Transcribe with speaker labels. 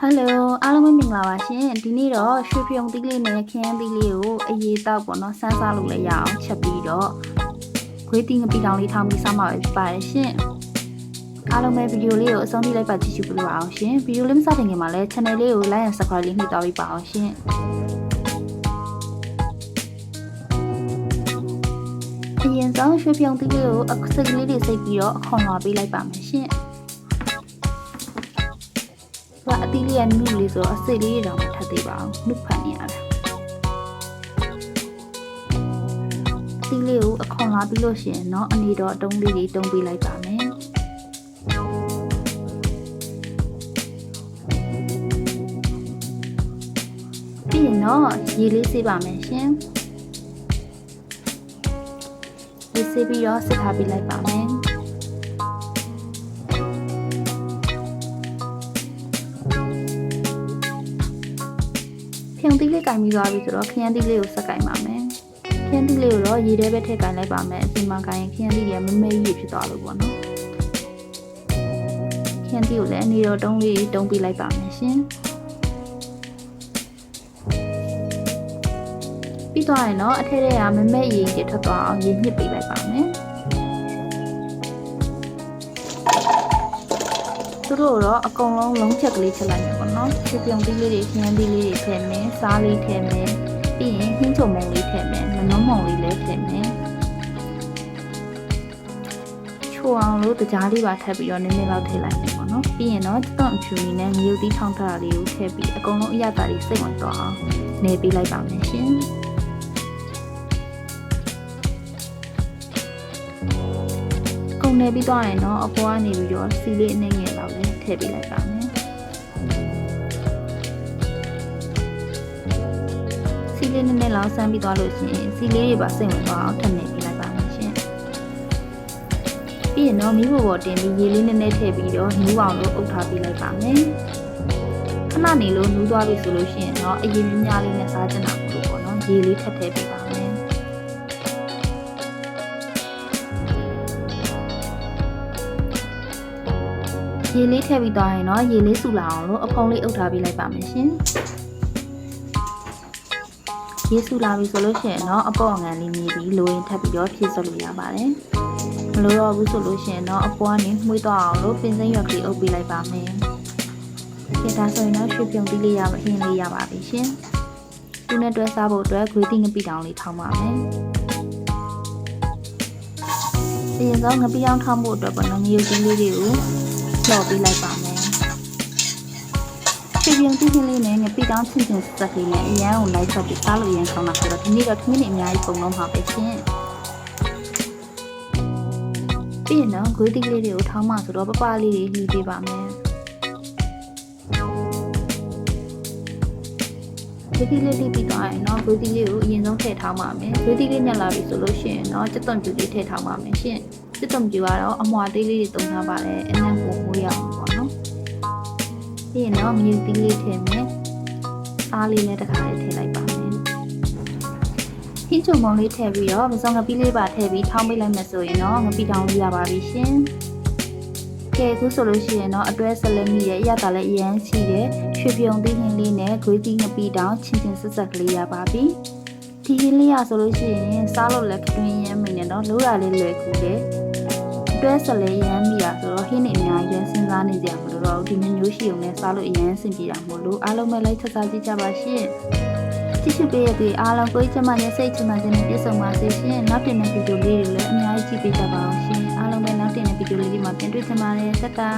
Speaker 1: Hello အားလုံးပဲမင်္ဂလာပါရှင်ဒီနေ့တော့ရွှေပြုံသီးလေးနဲ့ခရမ်းသီးလေးကိုအရေးတောက်ပေါ့နော်စမ်းစားလို့လည်းရအောင်ချက်ပြီးတော့ခွေးသီးငပိတောင်လေးထောင်းပြီးစားမှာပဲဖြစ်ပါတယ်ရှင်အားလုံးပဲဗီဒီယိုလေးကိုအဆုံးထိလိုက်ပါကြည့်ရှုပေးပါအောင်ရှင်ဗီဒီယိုလေးမစတင်ခင်မှာလည်း channel လေးကို like and subscribe လေးနှိပ်သွားပေးပါအောင်ရှင်အရင်ဆုံးရွှေပြုံသီးလေးကိုအစိတ်ကလေးတွေစိတ်ပြီးတော့အခွန်လွှာပေးလိုက်ပါမယ်ရှင်အသီးလေးကနုလေးဆိုတော့အစိတ်လေးတွေတော့မထပ်သေးပါဘူးနှုတ်ဖန်နေရတယ်အသီးလေးကိုအခွန်လာပြီးလို့ရှိရင်เนาะအနေတော့အတုံးလေးတွေတုံးပေးလိုက်ပါမယ်ပြီးရင်တော့ရေလေးဆေးပါမယ်ရှင်ရေဆေးပြီးတော့စစ်ထားပေးလိုက်ပါမယ်ဖြုံသီးလေးကင်ပြီးသွားပြီဆိုတော့ခရမ်းသီးလေးကိုဆက်ကင်ပါမယ်ခရမ်းသီးလေးကိုတော့ရေထဲပဲထည့်ကင်လိုက်ပါမယ်အပြင်မှာကင်ရင်ခရမ်းသီးတွေကမမဲကြီးဖြစ်သွားလို့ပေါ့နော်ခရမ်းသီးကိုလည်းအနေတော့တုံးလေးတုံးပေးလိုက်ပါမယ်ရှင်ပြီးသွားရင်တော့အထက်ထဲကမမဲရေကြီးထွက်သွားအောင်ရေညှစ်ပေးလိုက်ပါမယ်သူတို့တော့အကုန်လုံးလုံးချက်ကလေးချက်လိုက်မယ်ပေါ့နော်ချွေပြုံသီးလေးတွေခရမ်းသီးလေးတွေထည့်မယ်စားလေးထည့်မယ်ပြီးရင်ဟင်းချုံမုံလေးထည့်မယ်မနှုံးမုံလေးလည်းထည့်မယ်ချိုအောင်လို့တကြားလေးပါထပ်ပြီးတော့နည်းနည်းလောက်ထည့်လိုက်မယ်ပေါ့နော်ပြီးရင်တော့တွန့်အဖြူလေးနဲ့ငရုတ်သီးထောင်းထားတာလေးကိုထည့်ပြီးအကုန်လုံးအရသာလေးစိတ်ဝင်သွားအောင်နေပေးလိုက်ပါမယ်ရှင်ကုန်နေပြီးသွားရင်တော့အပေါ်ကနေပြီးတော့စီလေးအနှိမ့်ငယ်လောက်လေးထည့်ပေးလိုက်ပါမယ်စီလေးနည်းနည်းလောက်ဆန်းပြီးသွားလို့ရှိရင်စီလေးတွေပါစိတ်ဝင်သွားအောင်ထပ်နေပေးလိုက်ပါမယ်ရှင်ပြီးရင်တော့မီးဖိုပေါ်တင်ပြီးရေလေးနည်းနည်းထည့်ပြီးတော့နူးအောင်လို့အုပ်ထားပေးလိုက်ပါမယ်ခဏနေလို့နူးသွားပြီဆိုလို့ရှိရင်တော့အရင်များလေးနဲ့စားကြတာပေါ့ပေါ့နော်ရေလေးထပ်ထည့်ပေးပါမယ်ရေလေးထည့်ပြီးသွားရင်တော့ရေလေးစုလာအောင်လို့အဖုံးလေးအုပ်ထားပေးလိုက်ပါမယ်ရှင်ရေစုလာပြီဆိုလို့ရှိရင်တော့အပေါ်ငံလေးမြည်ပြီးလိုရင်ထပ်ပြီးတော့ဖြည့်စွက်လို့ရပါတယ်မလိုတော့ဘူးဆိုလို့ရှိရင်တော့အပေါ်ကနေမှွေးသွားအောင်လို့ပင်စိမ်းရွက်ကလေးအုပ်ပေးလိုက်ပါမယ်ဒီဒါဆိုရင်တော့ရွှေပြုံသီးလေးရပါအရင်လေးရပါပြီရှင်သူနဲ့တွဲစားဖို့အတွက်ဂွေးသီးငပိတောင်လေးထောင်းပါမယ်အရင်ဆုံးငပိတောင်ထောင်းဖို့အတွက်ပေါ့နော်ငရုတ်သီးလေးတွေကိုလော်ပေးလိုက်ပါမယ်ချွေပြုံသီးလေးနဲ့ငပိတောင်ချင်းချင်းစက်ကလေးနဲ့အရန်ကိုလိုက်ဆက်ပြီးစားလို့ရန်ကောင်းတာဆိုတော့ဒီနေ့တော့ခင်းနေအများကြီးပုံလုံးမှာပဲရှင်ပြီးရင်တော့ဂွေးသီးလေးတွေကိုထောင်းမှဆိုတော့ပပလေးတွေလှီးပေးပါမယ်ဂွေးသီးလေးလှီးပြီးသွားရင်တော့ဂွေးသီးလေးကိုအရင်ဆုံးထည့်ထောင်းပါမယ်ဂွေးသီးလေးညက်လာပြီဆိုလို့ရှိရင်တော့ကြက်သွန်ပြူလေးထည့်ထောင်းပါမယ်ရှင်ကြက်သွန်ပြူကတော့အမွာသေးလေးတွေတုံထားပါတယ်အနံ့ကိုမိုးရအောင်ပေါ့နော်ပြီးရင်တော့မြူသီးလေးထည့်မယ်အားလေးနဲ့တစ်ခါလေးထည့်လိုက်ပါမယ်ဟင်းချုံမုံလေးထည့်ပြီးတော့မစုံငပိလေးပါထည့်ပြီးထောင်းပေးလိုက်မယ်ဆိုရင်တော့ငပိတောင်လေးရပါပြီရှင်ကဲအခုဆိုလို့ရှိရင်တော့အတွဲဆက်လက်မိရဲ့အရသာလည်းအရန်ရှိတဲ့ရွှေပြုံသီးဟင်းလေးနဲ့ဂွေးသီးငပိတောင်ချင်းချင်းဆက်ဆက်ကလေးရပါပြီဒီဟင်းလေးရဆိုလို့ရှိရင်စားလို့လည်းတွင်ရမ်းမိနေတော့လိုးရလေးလွယ်ကူတယ်တွဲဆက်လေးရမ်းမိရဆိုတော့ဟင်းနေအများကြီးစဉ်းစားနေကြမလို့တော့ဒီမျိုးရှိုံနဲ့စားလို့အရန်ဆင်ပြေတာမို့လို့အားလုံးပဲလိုက်ဆက်စားကြည့်ကြပါရှင်ကြည့်ရှုပေးရတဲ့အားလုံးကိုချမနဲ့စိတ်ချမနဲ့ပြည့်စုံပါစေရှင်နောက်တင်တဲ့ဗီဒီယိုလေးတွေလည်းအများကြီးကြည့်ပေးကြပါအောင်ရှင်အားလုံးပဲနောက်တင်တဲ့ဗီဒီယိုလေးတွေမှာပြန်တွေ့ကြပါမယ်တတာ